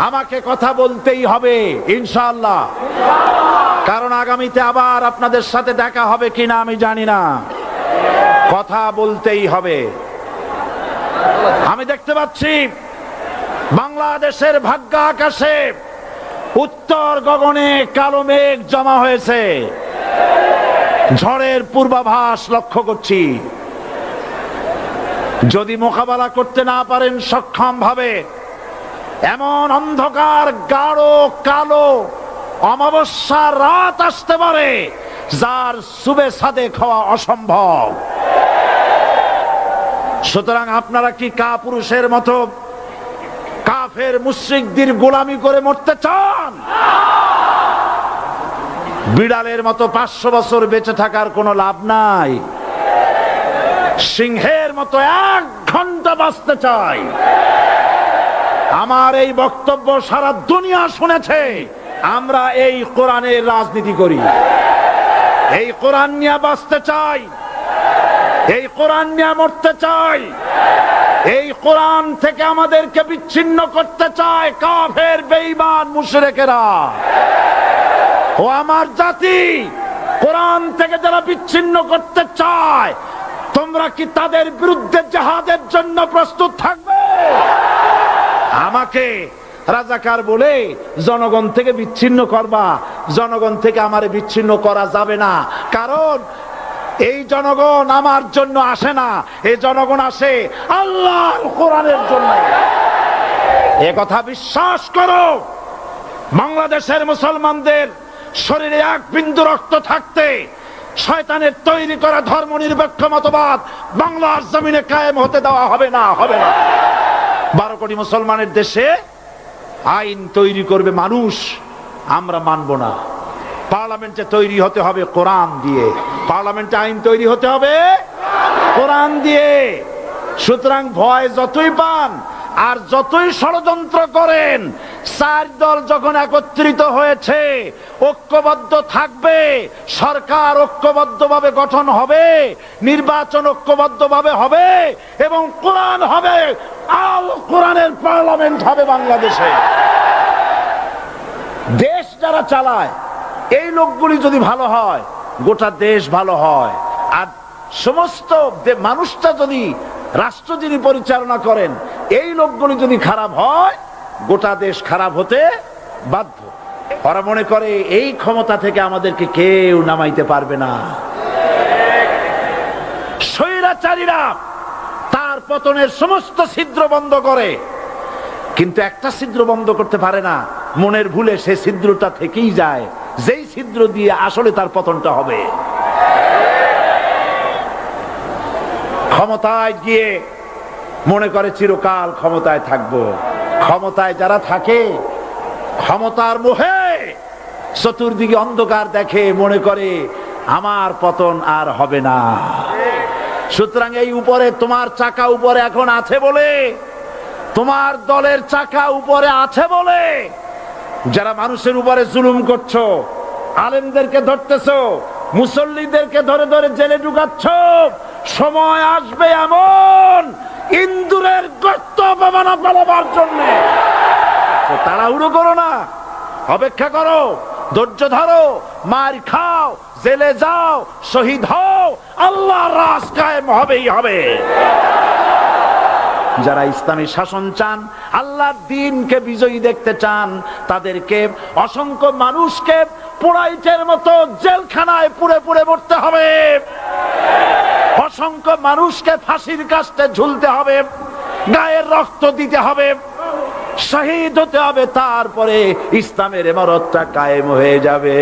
আমাকে কথা বলতেই হবে ইনশাআল্লাহ, কারণ আগামীতে আবার আপনাদের সাথে দেখা হবে কিনা আমি জানি না। কথা বলতেই হবে। আমি দেখতে পাচ্ছি বাংলাদেশের ভাগ্য আকাশে উত্তর গগনে কালো মেঘ জমা হয়েছে, ঝড়ের পূর্বাভাস লক্ষ্য করছি। যদি মোকাবেলা করতে না পারেন সক্ষম ভাবে, এমন অন্ধকার গাঢ় কালো অমাবস্যার রাত আসতে পারে যার সুবে সাদে খাওয়া অসম্ভব। সুতরাং আপনারা কি কাপুরুষের মতো কাফের মুশরিকদের গোলামি করে মরতে চান? বিড়ালের মতো 500 বছর বেঁচে থাকার কোনো লাভ নাই। সিংহের মতো 1 ঘন্টা বাঁচতে চাই। আমার এই বক্তব্য সারা দুনিয়া শুনেছে। আমরা এই কোরআনের রাজনীতি করি, এই কোরআন নিয়ে বাঁচতে চাই, এই কোরআন নিয়ে মরতে চাই, এই কোরআন থেকে আমাদেরকে বিচ্ছিন্ন করতে চায় কাফের বেঈমান মুশরিকেরা। ও আমার জাতি, কোরআন থেকে যারা বিচ্ছিন্ন করতে চায়, তোমরা কি তাদের বিরুদ্ধে জিহাদের জন্য প্রস্তুত থাকবে? আমাকে রাজাকার বলে জনগণ থেকে বিচ্ছিন্ন করবা? জনগণ থেকে আমারে বিচ্ছিন্ন করা যাবে না, কারণ এই জনগণ আমার জন্য আসে না, এই জনগণ আসে আল্লাহর কোরআনের জন্য। এ কথা বিশ্বাস করো। বাংলাদেশের মুসলমানদের শরীরে 1 বিন্দু রক্ত থাকতে শয়তানের তৈরি করা ধর্ম নিরপেক্ষ মতবাদ বাংলার জমিনে কায়েম হতে দেওয়া হবে না, হবে না। 12 কোটি মুসলমানের দেশে আইন তৈরি করবে মানুষ, আমরা মানব না। পার্লামেন্টে তৈরি হতে হবে কোরআন দিয়ে, পার্লামেন্টে আইন তৈরি হতে হবে কোরআন দিয়ে। সুতরাং ভয় যতই পান আর যতই ষড়যন্ত্র করেন, 4 দল যখন একত্রিত হয়েছে, ঐক্যবদ্ধ থাকবে, সরকার ঐক্যবদ্ধভাবে গঠন হবে, নির্বাচন ঐক্যবদ্ধভাবে হবে এবং কোরআন হবে, আল কোরআনের পার্লামেন্ট হবে বাংলাদেশে। দেশ যারা চালায় এই লোকগুলি যদি ভালো হয়, গোটা দেশ ভালো হয়। আর সমস্ত মানুষটা যদি, রাষ্ট্র যিনি পরিচালনা করেন, এই লোকগুলি যদি খারাপ হয়, গোটা দেশ খারাপ হতে বাধ্য। ওরা মনে করে এই ক্ষমতা থেকে আমাদেরকে কেউ নামাইতে পারবে না। স্বৈরাচারীরা তার পতনের সমস্ত ছিদ্র বন্ধ করে, কিন্তু একটা ছিদ্র বন্ধ করতে পারে না। মনের ভুলে সে ছিদ্রটা থেকেই যায়, যেই ছিদ্র দিয়ে আসলে তার পতনটা হবে। ক্ষমতায় গিয়ে মনে করে চিরকাল ক্ষমতায় থাকবো। ক্ষমতায় যারা থাকে, ক্ষমতার মোহে চতুর্দিকে অন্ধকার দেখে, মনে করে আমার পতন আর হবে না। সুতরাং এই উপরে তোমার চাকা উপরে এখন আছে বলে, তোমার দলের চাকা উপরে আছে বলে যারা মানুষের উপরে জুলুম করছো, আলেমদেরকে ধরতেছো, মুসল্লিদেরকে ধরে ধরে জেলে ঢুকাচ্ছ, সময় আসবে এমন ইন্দুরের গর্ত অপমানা পালাবার জন্য। তাড়াহুড়ো করো না, অপেক্ষা করো, ধৈর্য ধরো, মার খাও, জেলে যাও, শহীদ হও, আল্লাহর রাজ কায়েম হবেই হবে। যারা ইসলামী শাসন চান, আল্লাহর দ্বীনকে বিজয়ী দেখতে চান, তাদেরকে অসংখ্য মানুষকে পোড়াইটের মতো জেলখানায় পুড়ে পুড়ে মরতে হবে, অসংখ্য মানুষকে ফাঁসির কাস্টে ঝুলতে হবে, গায়ের রক্ত দিতে হবে, শহীদ হতে হবে, তারপরে ইসলামের ইমারতটা কায়েম হয়ে যাবে।